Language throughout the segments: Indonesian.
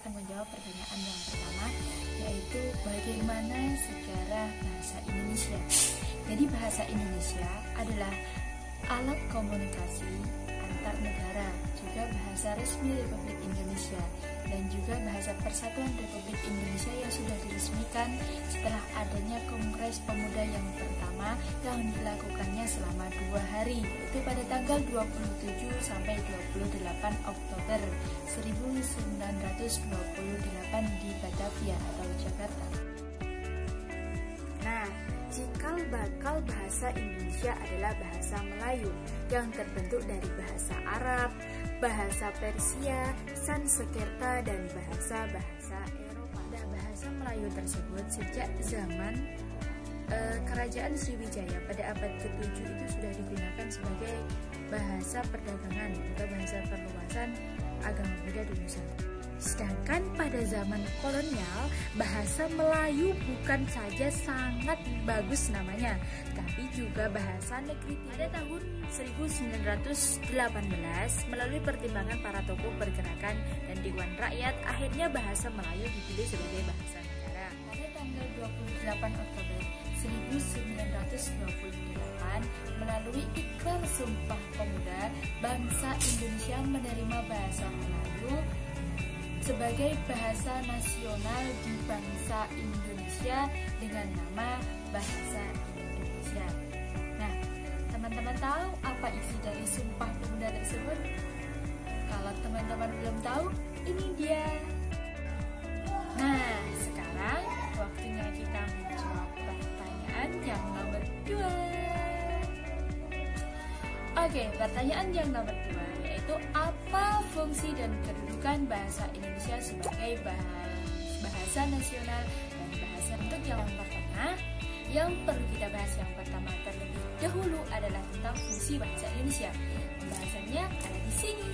akan menjawab pertanyaan yang pertama, yaitu bagaimana sejarah bahasa Indonesia. Jadi bahasa Indonesia adalah alat komunikasi antar negara, juga bahasa resmi Republik Indonesia, dan juga bahasa Persatuan Republik Indonesia yang sudah diresmikan setelah adanya Kongres Pemuda yang pertama yang dilakukannya selama 2 hari, yaitu pada tanggal 27 sampai 28 Oktober 1928 di Batavia atau Jakarta. Nah, cikal bakal bahasa Indonesia adalah bahasa Melayu yang terbentuk dari bahasa Arab, bahasa Persia, Sanskerta, dan bahasa-bahasa Eropa. Nah, bahasa Melayu tersebut sejak zaman Kerajaan Sriwijaya pada abad ke-7 itu sudah digunakan sebagai bahasa perdagangan atau bahasa perluasan agama Buddha di Nusantara. Sedangkan pada zaman kolonial, bahasa Melayu bukan saja sangat bagus namanya, tapi juga bahasa negeri. Pada tahun 1918, melalui pertimbangan para tokoh pergerakan dan Dewan Rakyat, akhirnya bahasa Melayu dipilih sebagai bahasa negara. Pada tanggal 28 Oktober 1928, melalui Ikrar Sumpah Pemuda, bangsa Indonesia menerima bahasa Melayu sebagai bahasa nasional di bangsa Indonesia dengan nama Bahasa Indonesia. Nah, teman-teman tahu apa isi dari Sumpah Pemuda tersebut? Kalau teman-teman belum tahu, ini dia. Nah, sekarang waktunya kita menjawab pertanyaan yang nomor 2. Oke, pertanyaan yang nomor 2 yaitu apa fungsi dan kedudukan bahasa Indonesia sebagai bahasa nasional dan bahasa. Untuk yang pertama, yang perlu kita bahas yang pertama terlebih dahulu adalah tentang fungsi bahasa Indonesia. Pembahasannya ada di sini.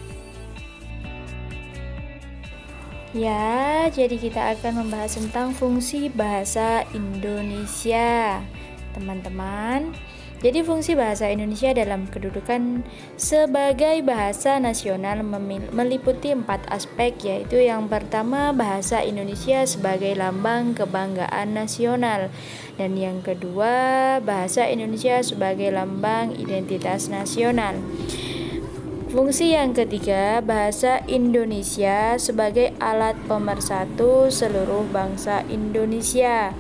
Ya, jadi kita akan membahas tentang fungsi bahasa Indonesia, teman-teman. Jadi fungsi bahasa Indonesia dalam kedudukan sebagai bahasa nasional meliputi 4 aspek, yaitu yang pertama bahasa Indonesia sebagai lambang kebanggaan nasional, dan yang kedua bahasa Indonesia sebagai lambang identitas nasional. Fungsi yang ketiga, bahasa Indonesia sebagai alat pemersatu seluruh bangsa Indonesia.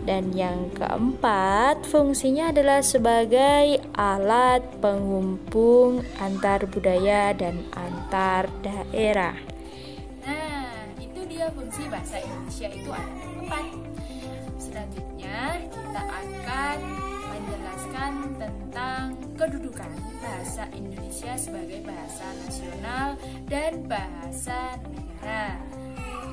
Dan yang keempat, fungsinya adalah sebagai alat penghubung antar budaya dan antar daerah. Nah, itu dia fungsi bahasa Indonesia, itu ada 4. Selanjutnya, kita akan menjelaskan tentang kedudukan bahasa Indonesia sebagai bahasa nasional dan bahasa negara.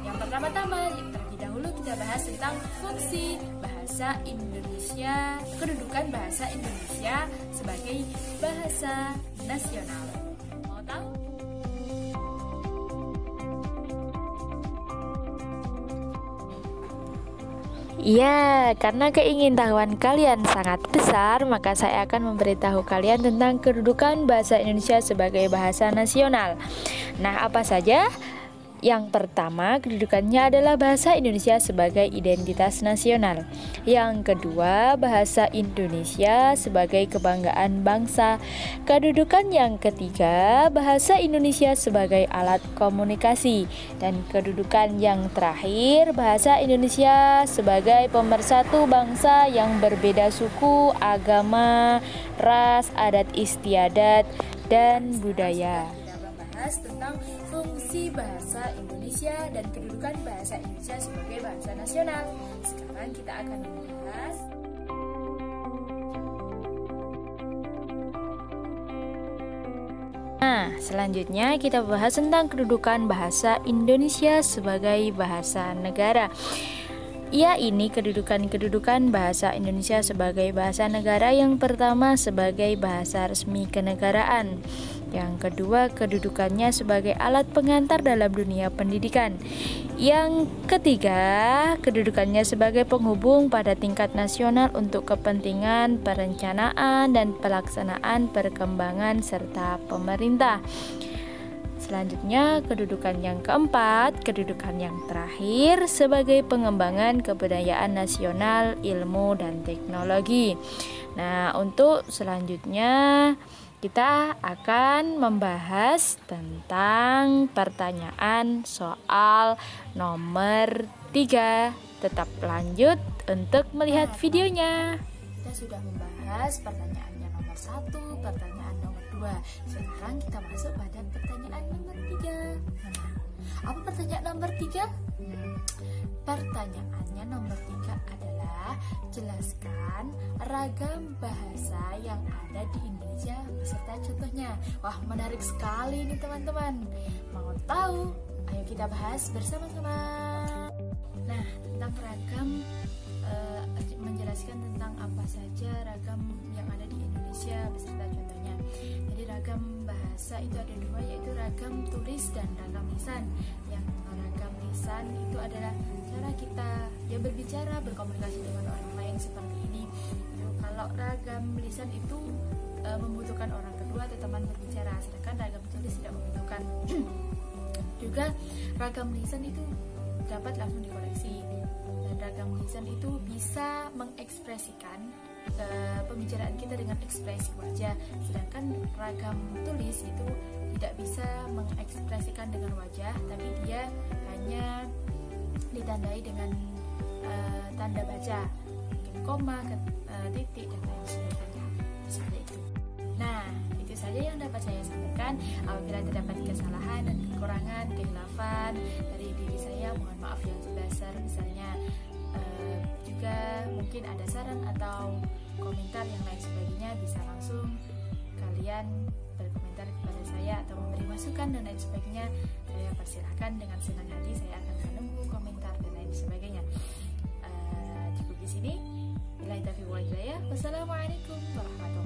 Yang pertama-tama, terlebih dahulu kita bahas tentang fungsi bahasa Indonesia, kedudukan bahasa Indonesia sebagai bahasa nasional. Mau tahu? Ya, karena keingintahuan kalian sangat besar, maka saya akan memberitahu kalian tentang kedudukan bahasa Indonesia sebagai bahasa nasional. Nah, apa saja? Yang pertama, kedudukannya adalah bahasa Indonesia sebagai identitas nasional. Yang kedua, bahasa Indonesia sebagai kebanggaan bangsa. Kedudukan yang ketiga, bahasa Indonesia sebagai alat komunikasi. Dan kedudukan yang terakhir, bahasa Indonesia sebagai pemersatu bangsa yang berbeda suku, agama, ras, adat istiadat, dan budaya. Tentang fungsi bahasa Indonesia dan kedudukan bahasa Indonesia sebagai bahasa nasional. Sekarang kita akan membahas selanjutnya kita bahas tentang kedudukan bahasa Indonesia sebagai bahasa negara. Ya, ini kedudukan bahasa Indonesia sebagai bahasa negara. Yang pertama, sebagai bahasa resmi kenegaraan. Yang kedua, kedudukannya sebagai alat pengantar dalam dunia pendidikan. Yang ketiga, kedudukannya sebagai penghubung pada tingkat nasional untuk kepentingan perencanaan dan pelaksanaan perkembangan serta pemerintah. Selanjutnya, kedudukan yang keempat, kedudukan yang terakhir sebagai pengembangan kebudayaan nasional, ilmu, dan teknologi. Nah, untuk selanjutnya kita akan membahas tentang pertanyaan soal nomor 3. Tetap lanjut untuk melihat videonya. Kita sudah membahas pertanyaannya nomor 1, pertanyaan nomor 2. Sekarang kita masuk pada pertanyaan nomor 3. Apa pertanyaan nomor 3? Pertanyaannya nomor 3 adalah jelaskan ragam bahasa yang ada di Indonesia beserta contohnya. Wah, menarik sekali nih teman-teman. Mau tahu? Ayo kita bahas bersama-sama. Nah, tentang ragam, menjelaskan tentang apa saja ragam yang ada di Indonesia beserta contohnya. Jadi ragam bahasa itu ada 2, yaitu ragam tulis dan ragam lisan. Yang ragam lisan itu adalah cara kita berbicara, berkomunikasi dengan orang lain seperti ini. Kalau ragam lisan itu membutuhkan orang kedua atau teman berbicara, sedangkan ragam tulis tidak membutuhkan. Juga ragam lisan itu dapat langsung dikoreksi, dan ragam lisan itu bisa mengekspresikan pembicaraan kita dengan ekspresi wajah, sedangkan ragam tulis itu tidak bisa mengekspresikan dengan wajah, tapi dia hanya ditandai dengan tanda baca, mungkin koma, titik, dan lain sebagainya, seperti itu. Nah, itu saja yang dapat saya sampaikan. Apabila terdapat kesalahan dan kekurangan, kehilafan dari diri saya, mohon maaf yang sebesar. Misalnya juga mungkin ada saran atau komentar yang lain sebagainya, bisa langsung kalian berkomentar kepada saya atau memberi masukan dan lain sebagainya. Saya persilahkan dengan senang hati, saya akan menunggu komentar dan lain sebagainya. Cukup di sini. Wassalamualaikum warahmatullahi wabarakatuh.